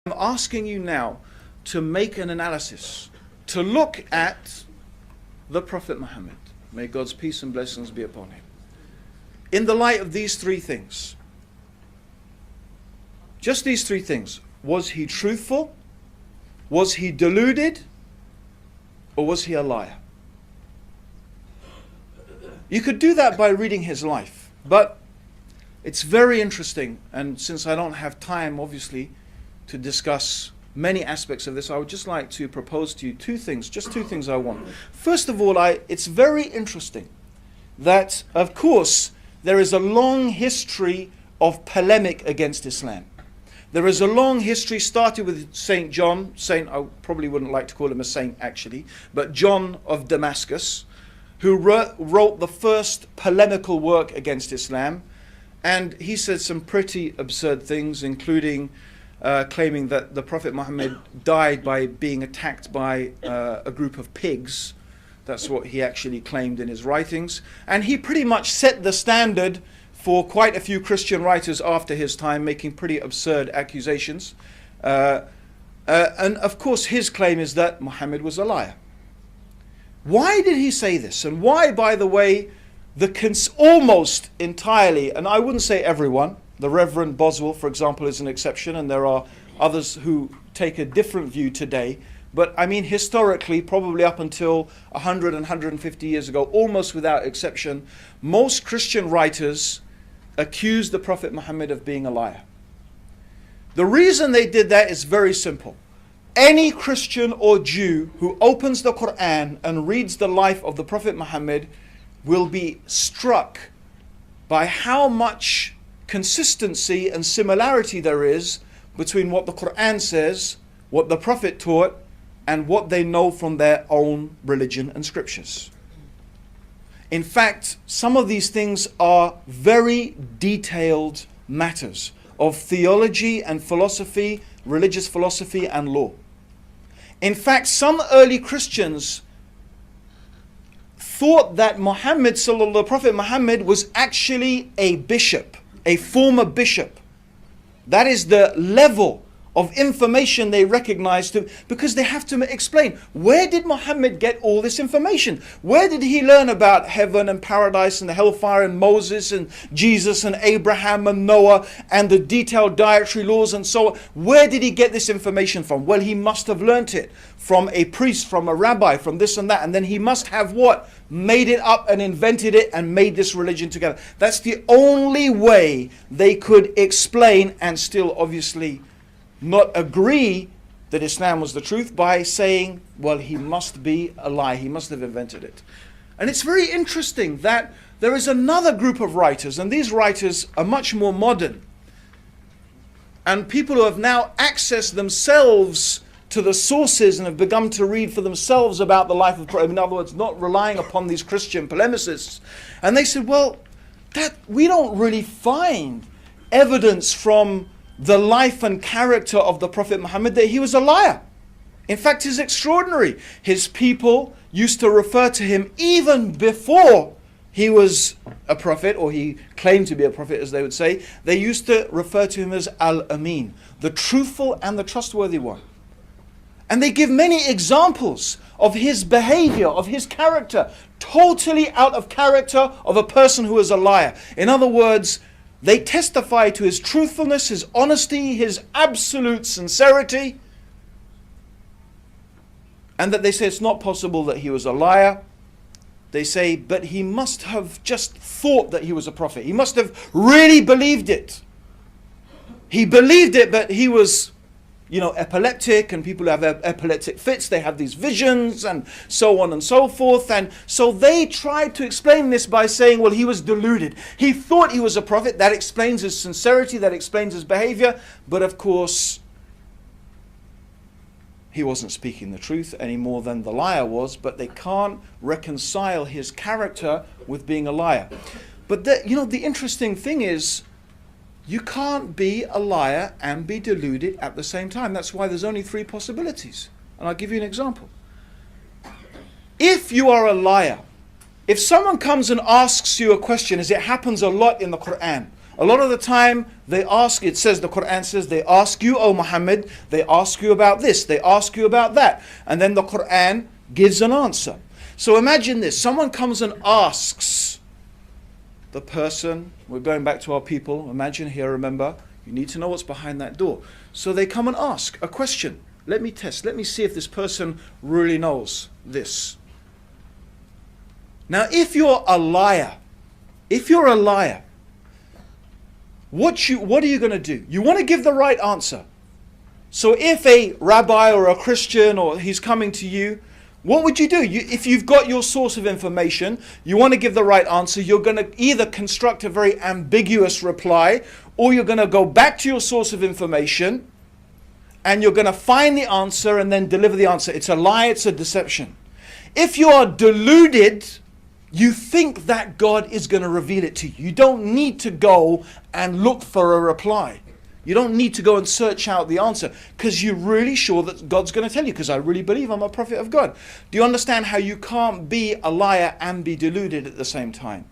I'm asking you now to make an analysis, to look at the Prophet Muhammad. May God's peace and blessings be upon him. In the light of these three things, just these three things, was he truthful? Was he deluded? Or was he a liar? You could do that by reading his life, but it's very interesting, and since I don't have time, obviously, to discuss many aspects of this, I would just like to propose to you two things, just two things I want. First of all, it's very interesting that, of course, there is a long history of polemic against Islam. There is a long history, started with Saint John, I probably wouldn't like to call him a saint actually, but John of Damascus, who wrote the first polemical work against Islam. And he said some pretty absurd things, including claiming that the Prophet Muhammad died by being attacked by a group of pigs. That's what he actually claimed in his writings. And he pretty much set the standard for quite a few Christian writers after his time, making pretty absurd accusations. And of course, his claim is that Muhammad was a liar. Why did he say this? And why, by the way, almost entirely, and I wouldn't say everyone, the Reverend Boswell, for example, is an exception, and there are others who take a different view today. But I mean, historically, probably up until 100 and 150 years ago, almost without exception, most Christian writers accused the Prophet Muhammad of being a liar. The reason they did that is very simple. Any Christian or Jew who opens the Quran and reads the life of the Prophet Muhammad will be struck by how much consistency and similarity there is between what the Quran says, what the Prophet taught, and what they know from their own religion and scriptures. In fact, some of these things are very detailed matters of theology and philosophy, religious philosophy and law. In fact, some early Christians thought that the Prophet Muhammad was actually a bishop, a former bishop. That is the level of information they recognized, because they have to explain, where did Muhammad get all this information? Where did he learn about heaven and paradise and the hellfire and Moses and Jesus and Abraham and Noah and the detailed dietary laws and so on? Where did he get this information from? Well, he must have learnt it from a priest, from a rabbi, from this and that, and then he must have what? Made it up and invented it and made this religion together. That's the only way they could explain and still obviously not agree that Islam was the truth, by saying, well, he must be a lie, he must have invented it. And it's very interesting that there is another group of writers, and these writers are much more modern, and people who have now accessed themselves to the sources and have begun to read for themselves about the life of the Prophet, in other words, not relying upon these Christian polemicists. And they said, well, that we don't really find evidence from the life and character of the Prophet Muhammad that he was a liar. In fact, it's extraordinary. His people used to refer to him, even before he was a prophet, or he claimed to be a prophet, as they would say, they used to refer to him as Al-Amin, the truthful and the trustworthy one. And they give many examples of his behavior, of his character, totally out of character of a person who is a liar. In other words, they testify to his truthfulness, his honesty, his absolute sincerity, and that they say it's not possible that he was a liar. They say, but he must have just thought that he was a prophet. He must have really believed it. He believed it, but he was, epileptic, and people who have epileptic fits, they have these visions and so on and so forth. And so they tried to explain this by saying, well, he was deluded. He thought he was a prophet. That explains his sincerity, that explains his behavior. But of course, he wasn't speaking the truth any more than the liar was, but they can't reconcile his character with being a liar. But the interesting thing is, you can't be a liar and be deluded at the same time. That's why there's only three possibilities. And I'll give you an example. If you are a liar, if someone comes and asks you a question, as it happens a lot in the Quran, A lot of the time they ask, it says, the Quran says, they ask you, O Muhammad, they ask you about this, they ask you about that. And then the Quran gives an answer. So imagine this, someone comes and asks the person, we're going back to our people, imagine here, remember, you need to know what's behind that door. So they come and ask a question. Let me test, let me see if this person really knows this. Now if you're a liar, what are you going to do? You want to give the right answer. So if a rabbi or a Christian or he's coming to you, what would you do? If you've got your source of information, you want to give the right answer, you're going to either construct a very ambiguous reply, or you're going to go back to your source of information and you're going to find the answer and then deliver the answer. It's a lie, it's a deception. If you are deluded, you think that God is going to reveal it to you. You don't need to go and look for a reply. You don't need to go and search out the answer because you're really sure that God's going to tell you, because I really believe I'm a prophet of God. Do you understand how you can't be a liar and be deluded at the same time?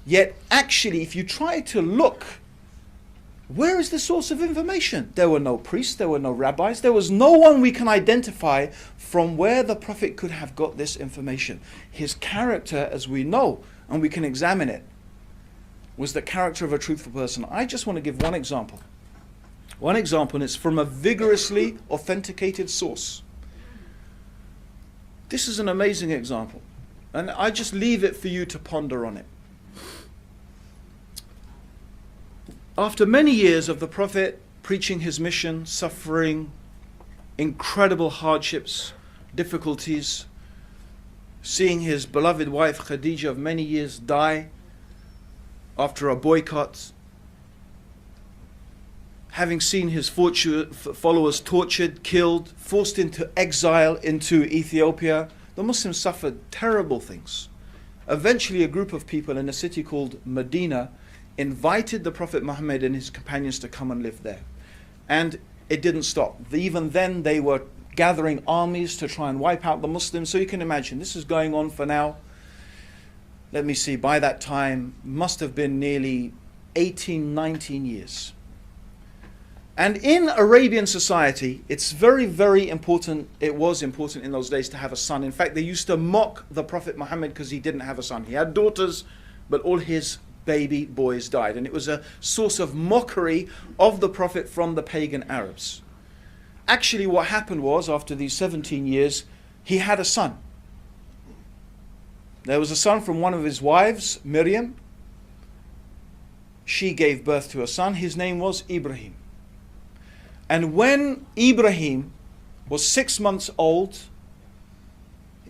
Yet actually, if you try to look, where is the source of information? There were no priests, there were no rabbis, there was no one we can identify from where the prophet could have got this information. His character, as we know, and we can examine it, was the character of a truthful person. I just want to give one example. One example, and it's from a vigorously authenticated source. This is an amazing example, and I just leave it for you to ponder on it. After many years of the Prophet preaching his mission, suffering incredible hardships, difficulties, seeing his beloved wife Khadija of many years die after a boycott, having seen his followers tortured, killed, forced into exile into Ethiopia, the Muslims suffered terrible things. Eventually a group of people in a city called Medina invited the Prophet Muhammad and his companions to come and live there. And it didn't stop. Even then they were gathering armies to try and wipe out the Muslims. So you can imagine, this is going on for now, let me see, by that time, must have been nearly 18, 19 years. And in Arabian society, it's very, very important, it was important in those days to have a son. In fact, they used to mock the Prophet Muhammad because he didn't have a son. He had daughters, but all his baby boys died. And it was a source of mockery of the Prophet from the pagan Arabs. Actually, what happened was, after these 17 years, he had a son. There was a son from one of his wives, Miriam. She gave birth to a son. His name was Ibrahim. And when Ibrahim was 6 months old,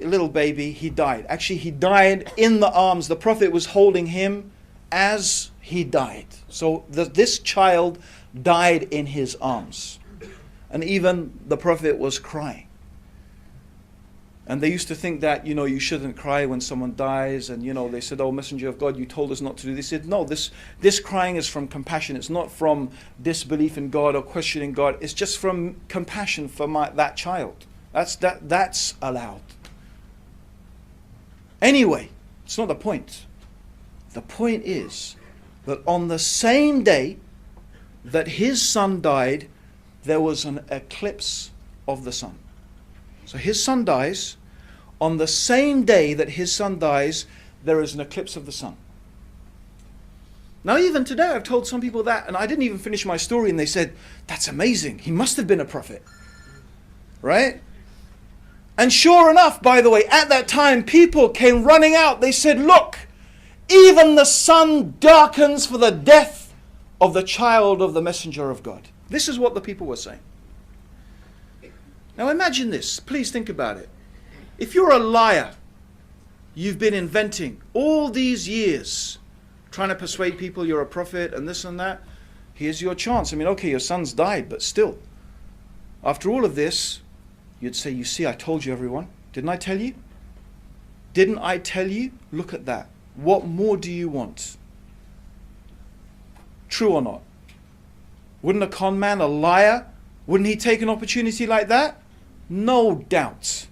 a little baby, he died. Actually, he died in the arms. The Prophet was holding him as he died. So this child died in his arms. And even the Prophet was crying. And they used to think that, you shouldn't cry when someone dies. And, they said, oh, Messenger of God, you told us not to do this. He said, no, this crying is from compassion. It's not from disbelief in God or questioning God. It's just from compassion for that child. That's allowed. Anyway, it's not the point. The point is that on the same day that his son died, there was an eclipse of the sun. So his son dies. On the same day that his son dies, there is an eclipse of the sun. Now even today I've told some people that, and I didn't even finish my story, and they said, that's amazing, he must have been a prophet. Right? And sure enough, by the way, at that time people came running out. They said, look, even the sun darkens for the death of the child of the Messenger of God. This is what the people were saying. Now imagine this, please think about it. If you're a liar, you've been inventing all these years, trying to persuade people you're a prophet and this and that, here's your chance. I mean, okay, your son's died, but still, after all of this, you'd say, you see, I told you, everyone. Didn't I tell you? Didn't I tell you? Look at that. What more do you want? True or not? Wouldn't a con man, a liar, wouldn't he take an opportunity like that? No doubt.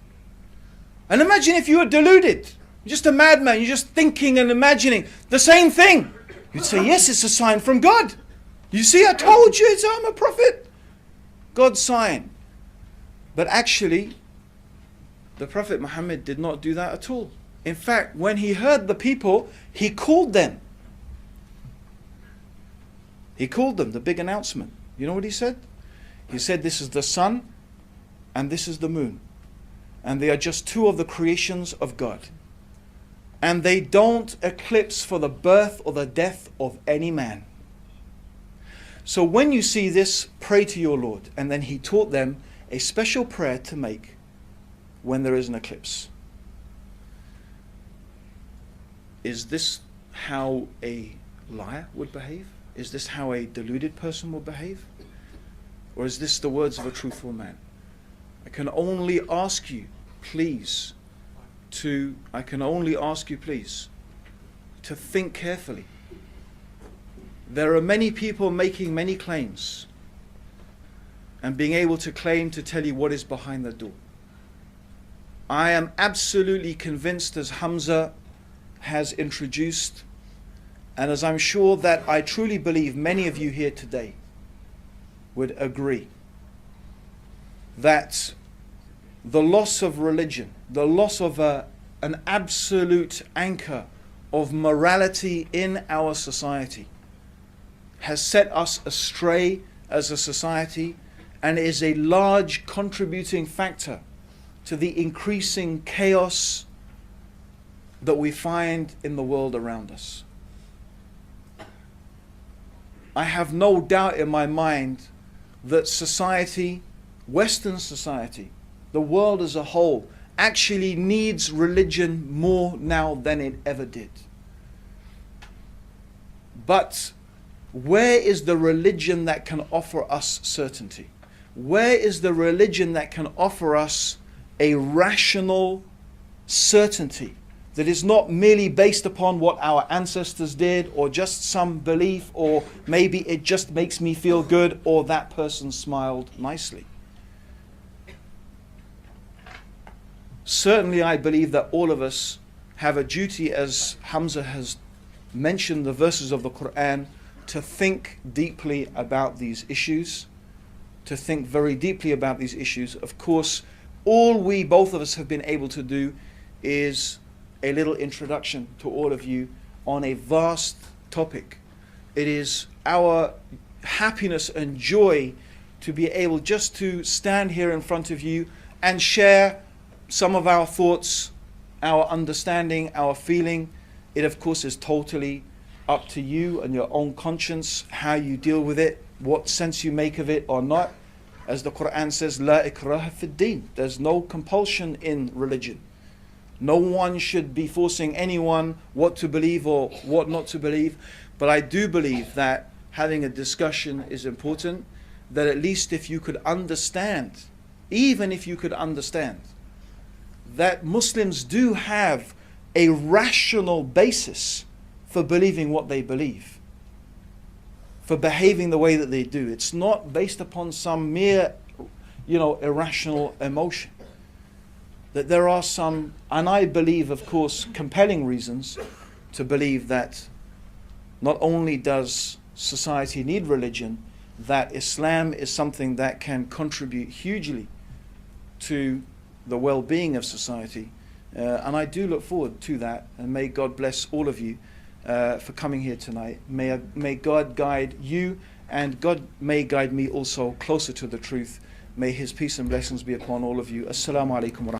And imagine if you were deluded. You're just a madman. You're just thinking and imagining the same thing. You'd say, yes, it's a sign from God. You see, I told you I'm a prophet. God's sign. But actually, the Prophet Muhammad did not do that at all. In fact, when he heard the people, he called them. He called them, the big announcement. You know what he said? He said, this is the sun and this is the moon. And they are just two of the creations of God. And they don't eclipse for the birth or the death of any man. So when you see this, pray to your Lord. And then he taught them a special prayer to make when there is an eclipse. Is this how a liar would behave? Is this how a deluded person would behave? Or is this the words of a truthful man? I can only ask you, please, to think carefully. There are many people making many claims and being able to claim to tell you what is behind the door. I am absolutely convinced, as Hamza has introduced, and as I'm sure that I truly believe many of you here today would agree, that the loss of religion, the loss of an absolute anchor of morality in our society has set us astray as a society and is a large contributing factor to the increasing chaos that we find in the world around us. I have no doubt in my mind that society, Western society, the world as a whole, actually needs religion more now than it ever did. But where is the religion that can offer us certainty? Where is the religion that can offer us a rational certainty that is not merely based upon what our ancestors did, or just some belief, or maybe it just makes me feel good, or that person smiled nicely? Certainly I believe that all of us have a duty, as Hamza has mentioned the verses of the Quran, to think deeply about these issues, to think very deeply about these issues. Of course, all we, both of us, have been able to do is a little introduction to all of you on a vast topic. It is our happiness and joy to be able just to stand here in front of you and share some of our thoughts, our understanding, our feeling. It, of course, is totally up to you and your own conscience, how you deal with it, what sense you make of it or not. As the Quran says, La ikraha fid din. There's no compulsion in religion. No one should be forcing anyone what to believe or what not to believe. But I do believe that having a discussion is important, that at least if you could understand, even if you could understand, that Muslims do have a rational basis for believing what they believe, for behaving the way that they do. It's not based upon some mere, irrational emotion. That there are some, and I believe, of course, compelling reasons to believe that not only does society need religion, that Islam is something that can contribute hugely to the well-being of society. And I do look forward to that, and may God bless all of you for coming here tonight. May God guide you, and God may guide me also closer to the truth. May His peace and blessings be upon all of you. Assalamu alaikum wa rahmatullahi.